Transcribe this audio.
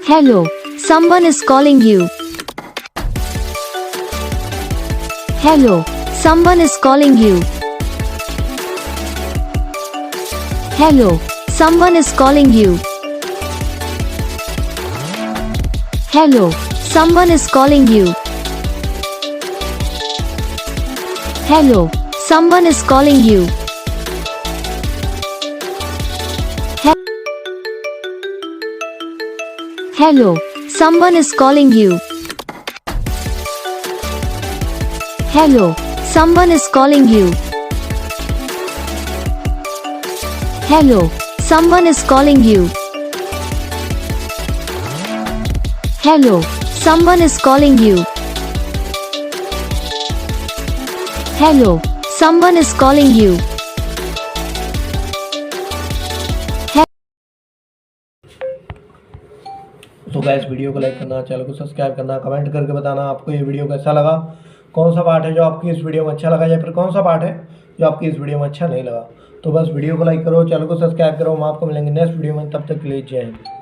Hello, someone is calling you. Hello, someone is calling you. Hello, someone is calling you. Hello, someone is calling you. Hello, someone is calling you. Hello, someone is calling you. Hello, someone is calling you. Hello, someone is calling you. Hello, someone is calling you. Hello, someone is calling you. तो guys video को like करना, channel को subscribe करना, comment करके बताना आपको ये video कैसा लगा, कौन सा पार्ट है जो आपकी इस वीडियो में अच्छा लगा या फिर कौन सा पार्ट है जो आपकी इस वीडियो में अच्छा नहीं लगा। तो बस वीडियो को लाइक करो, चैनल को सब्सक्राइब करो। हम आपको मिलेंगे नेक्स्ट वीडियो में, तब तक के लिए जय हिंद।